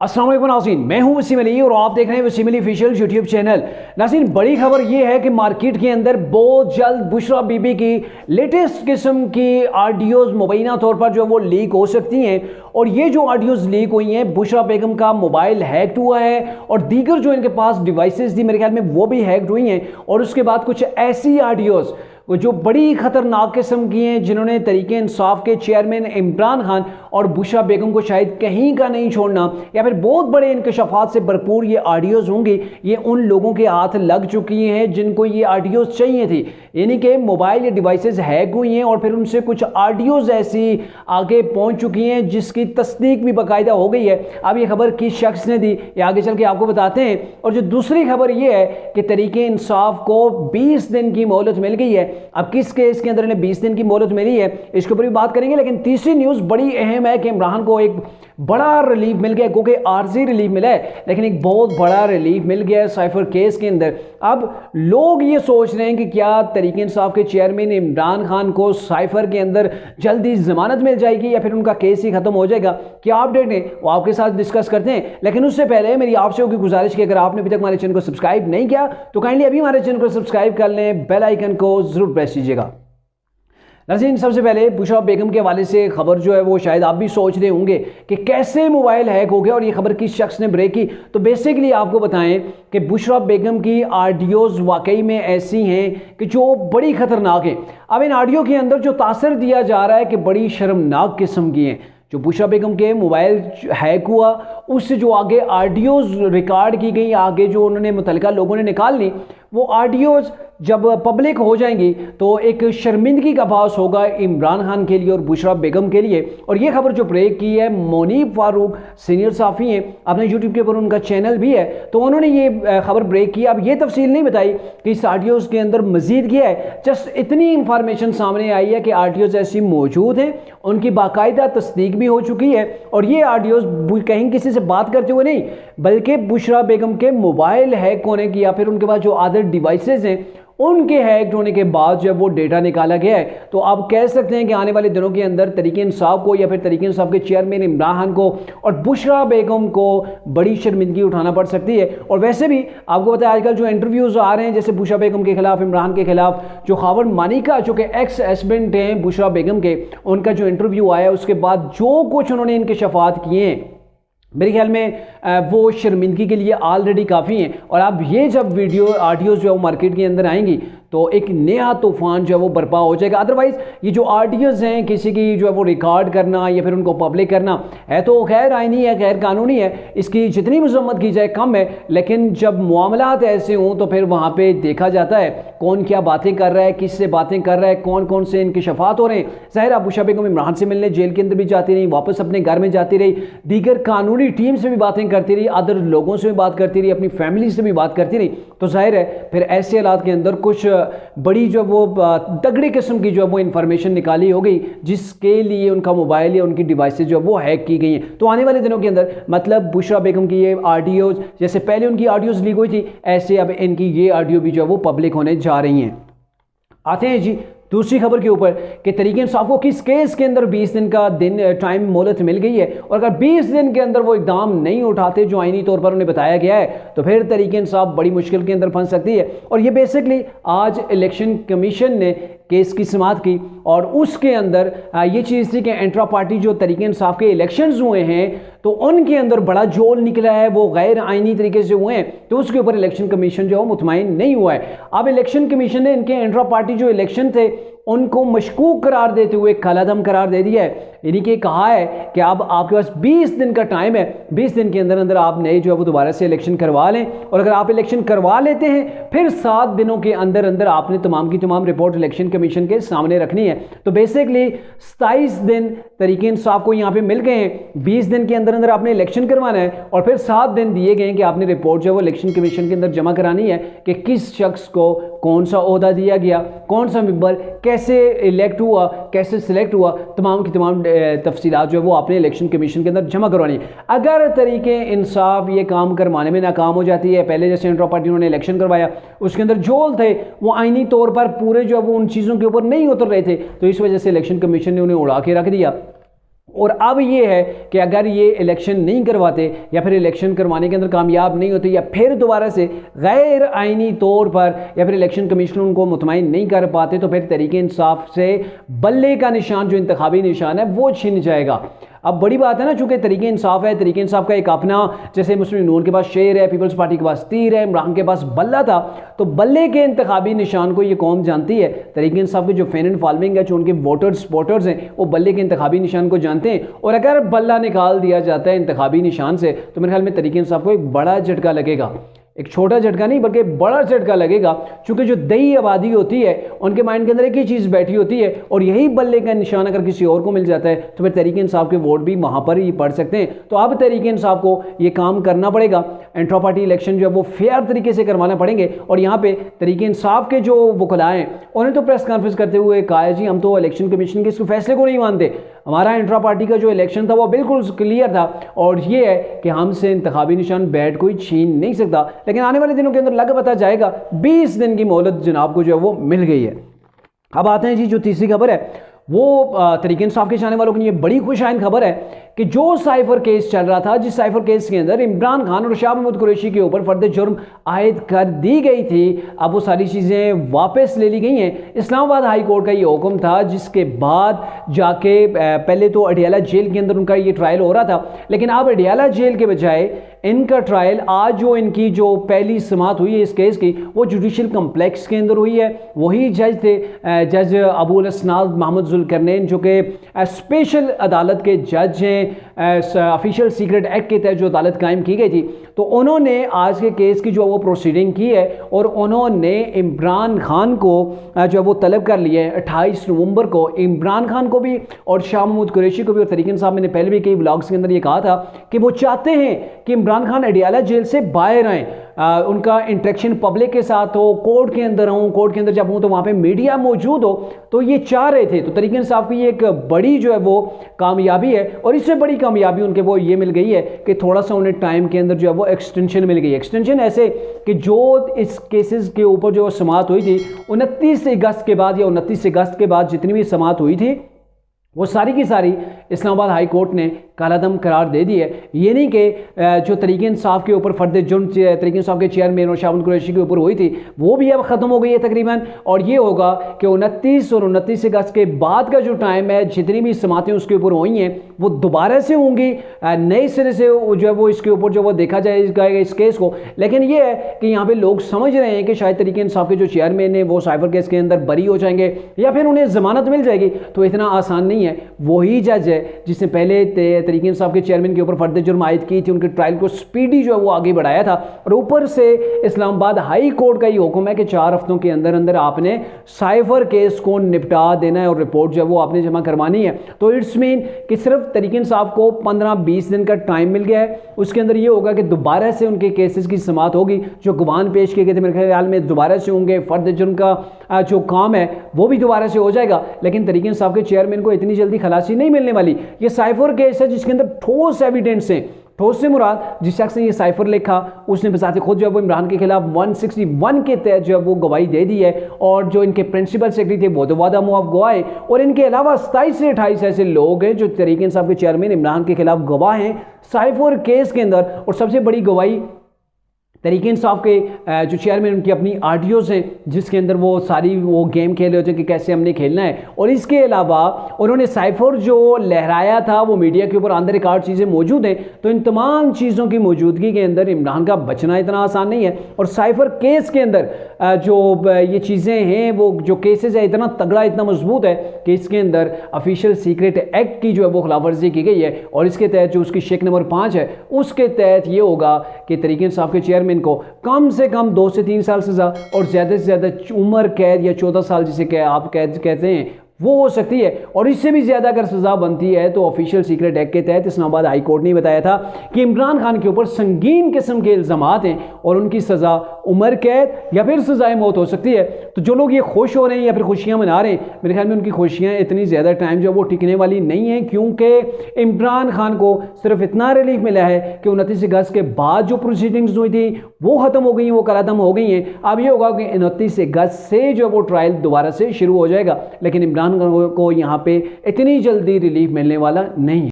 अस्सलाम वालेकुम नाज़रीन, मैं हूं वसीम अली और आप देख रहे हैं Wasim Ali official YouTube channel. नाज़रीन, बड़ी खबर यह है कि मार्केट के अंदर बहुत जल्द बुशरा बीबी की लेटेस्ट किस्म की ऑडियोज़ मुबैना तौर पर जो वो लीक हो सकती हैं। और ये जो ऑडियोज़ लीक हुई हैं, बुशरा बेगम का मोबाइल हैक्ड हुआ है और दीगर जो इनके पास डिवाइसेस थी मेरे ख्याल में वो भी हैक्ड हुई हैं। और उसके बाद कुछ ऐसी ऑडियोज़ जो बड़ी ख़तरनाक किस्म की हैं, जिन्होंने तरीके इंसाफ के चेयरमैन इमरान खान और बुशरा बेगम को शायद कहीं का नहीं छोड़ना, या फिर बहुत बड़े इंकशाफात से भरपूर ये ऑडियोज़ होंगी। ये उन लोगों के हाथ लग चुकी हैं जिनको ये ऑडियोज़ चाहिए थी, यानी कि मोबाइल या डिवाइसेस हैक हुई हैं और फिर उनसे कुछ ऑडियोज़ ऐसी आगे पहुंच चुकी हैं जिसकी तस्दीक भी बाकायदा हो गई है। अब ये खबर किस शख्स ने दी ये आगे चल के आपको बताते हैं। और जो दूसरी खबर ये है कि तरीके इंसाफ को 20 दिन की मोहलत मिल गई है। अब किस केस के अंदर इन्हें 20 दिन की मोहलत मिली है इसके ऊपर भी बात करेंगे। लेकिन तीसरी न्यूज़ बड़ी अहम है कि इमरान को एक बड़ा रिलीफ मिल गया, क्योंकि आर्जी रिलीफ मिला है लेकिन एक बहुत बड़ा रिलीफ मिल गया है साइफर केस के अंदर। अब लोग ये सोच रहे हैं कि क्या तरीके इंसाफ के चेयरमैन इमरान खान को साइफर के अंदर जल्दी जमानत मिल जाएगी या फिर उनका केस ही खत्म हो जाएगा। क्या अपडेट है वो आपके साथ डिस्कस करते हैं। लेकिन उससे पहले मेरी आपसे होगी गुजारिश कि अगर आपने अभी तक हमारे चैनल को सब्सक्राइब नहीं किया तो काइंडली अभी हमारे चैनल को सब्सक्राइब कर लें, बेल आइकन को जरूर प्रेस कीजिएगा। नाज़रीन, सबसे पहले बुशरा बेगम के हवाले से खबर जो है वो शायद आप भी सोच रहे होंगे कि कैसे मोबाइल हैक हो गया और ये खबर किस शख्स ने ब्रेक की। तो बेसिकली आपको बताएं कि बुशरा बेगम की ऑडियोज़ वाकई में ऐसी हैं कि जो बड़ी ख़तरनाक हैं। अब इन ऑडियो के अंदर जो तासर दिया जा रहा है कि बड़ी शर्मनाक किस्म की हैं। जो बुशरा बेगम के मोबाइल हैक हुआ उससे जो आगे ऑडियोज़ रिकॉर्ड की गई, आगे जो उन्होंने मुतल्लिका लोगों ने निकाल ली, वो ऑडियोज़ जब पब्लिक हो जाएंगी तो एक शर्मिंदगी का बास होगा इमरान खान के लिए और बुशरा बेगम के लिए। और ये खबर जो ब्रेक की है, मोनीब फारूक सीनियर साफ़ी हैं, अपने यूट्यूब के ऊपर उनका चैनल भी है, तो उन्होंने ये खबर ब्रेक की। अब ये तफसील नहीं बताई कि इस ऑडियोज़ के अंदर मज़ीद क्या है, जस्ट इतनी इंफॉर्मेशन सामने आई है कि ऑडियोज़ ऐसी मौजूद हैं, उनकी बाकायदा तस्दीक भी हो चुकी है। और ये ऑडियोज़ कहीं किसी से बात करते हुए नहीं, बल्कि बुशरा बेगम के मोबाइल हैक होने की या फिर उनके पास जो अदर डिवाइसेस हैं उनके हैक होने के बाद जब वो डेटा निकाला गया है, तो आप कह सकते हैं कि आने वाले दिनों के अंदर तरीके इंसाफ को या फिर तरीके इंसाफ के चेयरमैन इमरान खान को और बुशरा बेगम को बड़ी शर्मिंदगी उठाना पड़ सकती है। और वैसे भी आपको पता है आजकल जो इंटरव्यूज़ आ रहे हैं, जैसे बुशरा बेगम के खिलाफ, इमरान के खिलाफ, जो खावर मानिका जो कि एक्स हस्बैंड हैं बुशरा बेगम के, उनका जो इंटरव्यू आया उसके बाद जो कुछ उन्होंने इनके शफात किए हैं, मेरे ख्याल में वो शर्मिंदगी के लिए ऑलरेडी काफ़ी हैं। और अब ये जब वीडियो ऑडियोज़ जो है वो मार्केट के अंदर आएंगी तो एक नया तूफ़ान जो है वो बर्पा हो जाएगा। अदरवाइज़ ये जो ऑडियोज़ हैं किसी की जो है वो रिकॉर्ड करना या फिर उनको पब्लिक करना है तो खैर आईनी है, खैर कानूनी है, इसकी जितनी मजम्मत की जाए कम है। लेकिन जब मामलात ऐसे हों तो फिर वहाँ पे देखा जाता है कौन क्या बातें कर रहा है, किससे बातें कर रहा है, कौन कौन से इनके शफात हो रहे हैं। ज़ाहिर बुशरा बेगम इमरान से मिलने जेल के अंदर भी जाती रही, वापस अपने घर में जाती रही, दीगर कानूनी टीम से भी बातें करती रही, अदर लोगों से भी बात करती रही, अपनी फैमिली से भी बात करती रही। तो जाहिर है फिर ऐसे हालात के अंदर कुछ बड़ी जो वो तगड़ी किस्म की जो है वो इंफॉर्मेशन निकाली हो गई जिसके लिए उनका मोबाइल या उनकी डिवाइसेज जो है वो हैक की गई हैं। तो आने वाले दिनों के अंदर मतलब बुशरा बेगम की ये ऑडियोज़, जैसे पहले उनकी ऑडियोज़ लीक हुई थी, ऐसे अब इनकी ये ऑडियो भी जो है वो पब्लिक होने जा रही हैं। आते हैं जी दूसरी खबर के ऊपर कि तरीके इंसाफ को किस केस के अंदर 20 दिन का टाइम मोहलत मिल गई है। और अगर 20 दिन के अंदर वो इकदाम नहीं उठाते जो आईनी तौर पर उन्हें बताया गया है तो फिर तरीके इंसाफ बड़ी मुश्किल के अंदर फंस सकती है। और ये बेसिकली आज इलेक्शन कमीशन ने केस की समाअत की और उसके अंदर ये चीज़ थी कि इंट्रा पार्टी जो तरीके इंसाफ के इलेक्शंस हुए हैं तो उनके अंदर बड़ा जोल निकला है, वो गैर आइनी तरीके से हुए हैं, तो उसके ऊपर इलेक्शन कमीशन जो है मुतमईन नहीं हुआ है। अब इलेक्शन कमीशन ने इनके इंट्रा पार्टी जो इलेक्शन थे उनको मशकूक करार देते हुए कालादम करार दे दिया है, यानी कि कहा है कि अब आपके पास 20 दिन का टाइम है, 20 दिन के अंदर अंदर आप नए जो है वो दोबारा से इलेक्शन करवा लें। और अगर आप इलेक्शन करवा लेते हैं फिर 7 दिनों के अंदर अंदर आपने तमाम की तमाम रिपोर्ट इलेक्शन कमीशन के सामने रखनी है। तो बेसिकली 27 दिन तरीके इंसाफ को यहाँ पे मिल गए हैं, 20 दिन के अंदर अंदर आपने इलेक्शन करवाना है और फिर 7 दिन दिए गए हैं कि आपने रिपोर्ट जो है वो इलेक्शन कमीशन के अंदर जमा करानी है कि किस शख्स को कौन सा ओहदा दिया गया, कौन सा मेंबर कैसे इलेक्ट हुआ, कैसे सिलेक्ट हुआ, तमाम की तमाम तफसीलात जो है वो आपने इलेक्शन कमीशन के अंदर जमा करवानी है। अगर तरीके इंसाफ ये काम करवाने में नाकाम हो जाती है, पहले जैसे इंट्रा पार्टी उन्होंने इलेक्शन करवाया उसके अंदर जोल थे, वो आईनी तौर पर पूरे जो है वो उन चीज़ों के ऊपर नहीं उतर रहे थे, तो इस वजह से इलेक्शन कमीशन ने उन्हें उड़ा के रख दिया। और अब ये है कि अगर ये इलेक्शन नहीं करवाते या फिर इलेक्शन करवाने के अंदर कामयाब नहीं होते या फिर दोबारा से गैर आइनी तौर पर या फिर इलेक्शन कमीशन उनको मुतमईन नहीं कर पाते तो फिर तहरीक इंसाफ से बल्ले का निशान जो इंतखाबी निशान है वो छिन जाएगा। अब बड़ी बात है ना, चूंकि तहरीक इंसाफ है, तहरीक इंसाफ का एक अपना, जैसे मुस्लिम नून के पास शेर है, पीपल्स पार्टी के पास तीर है, इमरान के पास बल्ला था, तो बल्ले के इंतखाबी निशान को ये कौम जानती है। तहरीक इंसाफ के जो फैन एंड फॉलोइंग है, जो उनके वोटर्स हैं, वो बल्ले के इंतखाबी निशान को जानते हैं। और अगर बल्ला निकाल दिया जाता है इंतखाबी निशान से तो मेरे ख्याल में तहरीक इंसाफ को एक बड़ा झटका लगेगा। एक छोटा झटका नहीं बल्कि बड़ा झटका लगेगा, क्योंकि जो दही आबादी होती है उनके माइंड के अंदर एक ही चीज़ बैठी होती है, और यही बल्ले का निशान अगर किसी और को मिल जाता है तो फिर तहरीक इंसाफ के वोट भी वहाँ पर ही पड़ सकते हैं। तो अब तहरीक इंसाफ को ये काम करना पड़ेगा, इंट्रा पार्टी इलेक्शन जो है वो फेयर तरीके से करवाना पड़ेंगे। और यहाँ पे तहरीक इंसाफ के जो वकला हैं उन्हें तो प्रेस कॉन्फ्रेंस करते हुए कहा है, जी हम तो इलेक्शन कमीशन के इस फैसले को नहीं मानते, हमारा इंट्रा पार्टी का जो इलेक्शन था वो बिल्कुल क्लियर था, और ये है कि हमसे इंतखाबी निशान बैट कोई छीन नहीं सकता। लेकिन आने वाले दिनों के अंदर लग पता जाएगा, 20 दिन की मोहलत जनाब को जो है वो मिल गई है। अब आते हैं जी जो तीसरी खबर है, वो तहरीक इंसाफ के चाहने वालों के लिए बड़ी खुशआइन खबर है कि जो साइफर केस चल रहा था, जिस साइफर केस के अंदर इमरान खान और शाह महमूद कुरैशी के ऊपर फर्द जुर्म आयद कर दी गई थी, अब वो सारी चीज़ें वापस ले ली गई हैं। इस्लामाबाद हाई कोर्ट का ये हुक्म था, जिसके बाद जाके पहले तो अडियाला जेल के अंदर उनका ये ट्रायल हो रहा था, लेकिन अब अडियाला जेल के बजाय इनका ट्रायल आज जो इनकी जो पहली समाअत हुई है इस केस की, वो जुडिशल कम्प्लेक्स के अंदर हुई है। वही जज थे जज अबुल असनाद मोहम्मद जुल्करनैन, जो कि स्पेशल अदालत के जज हैं, ऑफिशियल सीक्रेट एक्ट के तहत जो अदालत कायम की गई थी। तो उन्होंने आज के केस की जो वो प्रोसीडिंग की है, और उन्होंने इमरान खान को जो है वो तलब कर लिया है 28 नवंबर को। इमरान खान को भी और शाह महमूद कुरैशी को भी, और तहरीक इंसाफ मैंने पहले भी कई व्लॉग्स के अंदर ये कहा था कि वो चाहते हैं कि इमरान खान अडियाला जेल से बाहर आएँ, उनका इंटरेक्शन पब्लिक के साथ हो, कोर्ट के अंदर हूँ, कोर्ट के अंदर जब हूँ तो वहाँ पे मीडिया मौजूद हो, तो ये चाह रहे थे। तो तहरीक इंसाफ की एक बड़ी जो है वो कामयाबी है, और इससे बड़ी कामयाबी उनके वो ये मिल गई है कि थोड़ा सा उन्हें टाइम के अंदर जो है वो एक्सटेंशन मिल गई। एक्सटेंशन ऐसे कि जो इस केसेस के ऊपर जो समाअत हुई थी 29 अगस्त के बाद या 29 अगस्त के बाद जितनी भी समाअत हुई थी वो सारी की सारी इस्लामाबाद हाई कोर्ट ने कालादम करार दे दी है। ये नहीं कि जो तहरीक इंसाफ के ऊपर फर्द जुर्म तहरीक इंसाफ के चेयरमैन और शाह महमूद कुरैशी के ऊपर हुई थी वो भी अब ख़त्म हो गई है तकरीबन, और ये होगा कि 29 और 29 अगस्त के बाद का जो टाइम है, जितनी भी समातें उसके ऊपर हुई हैं वो दोबारा से होंगी, नए सिरे से जो है वो इसके ऊपर जो वो देखा जाएगा इस केस को। लेकिन ये है कि यहाँ पर लोग समझ रहे हैं कि शायद तहरीक इंसाफ के जो चेयरमैन है वो साइफर केस के अंदर बरी हो जाएंगे या फिर उन्हें जमानत मिल जाएगी। तो इतना आसान नहीं है। वही जज है जिसने पहले तहरीक इंसाफ के चेयरमैन के ऊपर फर्द जुर्म आयद की थी, उनके ट्रायल को स्पीडी जो है वो आगे बढ़ाया था, और ऊपर से इस्लामाबाद हाई कोर्ट का ये हुक्म है कि 4 हफ्तों के अंदर अंदर आपने साइफर केस को निपटा देना है और रिपोर्ट जो है वो आपने जमा करवानी है। तो इट्स मीन कि सिर्फ तहरीक इंसाफ को 15-20 दिन का टाइम मिल गया है। उसके अंदर ये होगा कि दोबारा से उनके केसेस की समाअत होगी, जो गवाह पेश किए गए थे मेरे ख्याल में दोबारा से होंगे, फर्द जुर्म का जो काम है वो भी दोबारा से हो जाएगा। लेकिन तहरीक इंसाफ के चेयरमैन को इतनी जल्दी खलासी नहीं मिलने वाली। ये साइफर केस है जिसके अंदर ठोस एविडेंस है। ठोस से मुराद जिस शख्स ने ये साइफर लिखा उसने बजाते खुद जो है वो इमरान के खिलाफ 161 के तहत जो है वो गवाही दे दी है, और जो इनके प्रिंसिपल सेक्रेटरी थे वो तो वादा मुआफ गवाह है, और इनके अलावा 27 से 28 ऐसे लोग हैं जो तहरीक इंसाफ के चेयरमैन इमरान के खिलाफ गवाह हैं साइफर केस के अंदर। और सबसे बड़ी गवाही तहरीक इंसाफ के जो चेयरमैन उनकी अपनी आडियोज़ हैं जिसके अंदर वो सारी वो गेम खेल रहे होते हैं कि कैसे हमने खेलना है। और इसके अलावा उन्होंने साइफर जो लहराया था वो मीडिया के ऊपर ऑन द रिकॉर्ड चीज़ें मौजूद हैं। तो इन तमाम चीज़ों की मौजूदगी के अंदर इमरान का बचना इतना आसान नहीं है। और साइफर केस के अंदर जो ये चीज़ें हैं, वो जो केसेस है इतना तगड़ा, इतना मजबूत है कि इसके अंदर ऑफिशियल सीक्रेट एक्ट की जो है वो खिलाफवर्जी की गई है, और इसके तहत जो उसकी शेक नंबर 5 है उसके तहत ये होगा कि तहरीक इंसाफ के चेयरमैन को कम से कम 2 से 3 साल सजा और ज़्यादा से ज़्यादा उम्र कैद या 14 साल जिसे आप कैद कहते हैं वो हो सकती है। और इससे भी ज़्यादा अगर सज़ा बनती है तो ऑफिशियल सीक्रेट एक्ट के तहत इस्लामाबाद हाई कोर्ट ने बताया था कि इमरान खान के ऊपर संगीन किस्म के इल्ज़ामात हैं और उनकी सज़ा उम्र कैद या फिर सज़ाए मौत हो सकती है। तो जो लोग ये खुश हो रहे हैं या फिर खुशियाँ मना रहे हैं, मेरे ख्याल में उनकी खुशियाँ इतनी ज़्यादा टाइम जो वो टिकने वाली नहीं है, क्योंकि इमरान खान को सिर्फ इतना रिलीफ मिला है कि 29 अगस्त के बाद जो प्रोसीडिंग्स हुई थी वो ख़त्म हो गई हैं, वो कलादम हो गई हैं। अब ये होगा कि 29 अगस्त से जो वो ट्रायल दोबारा से शुरू हो जाएगा, लेकिन इमरान खान को यहाँ पे इतनी जल्दी रिलीफ मिलने वाला नहीं है।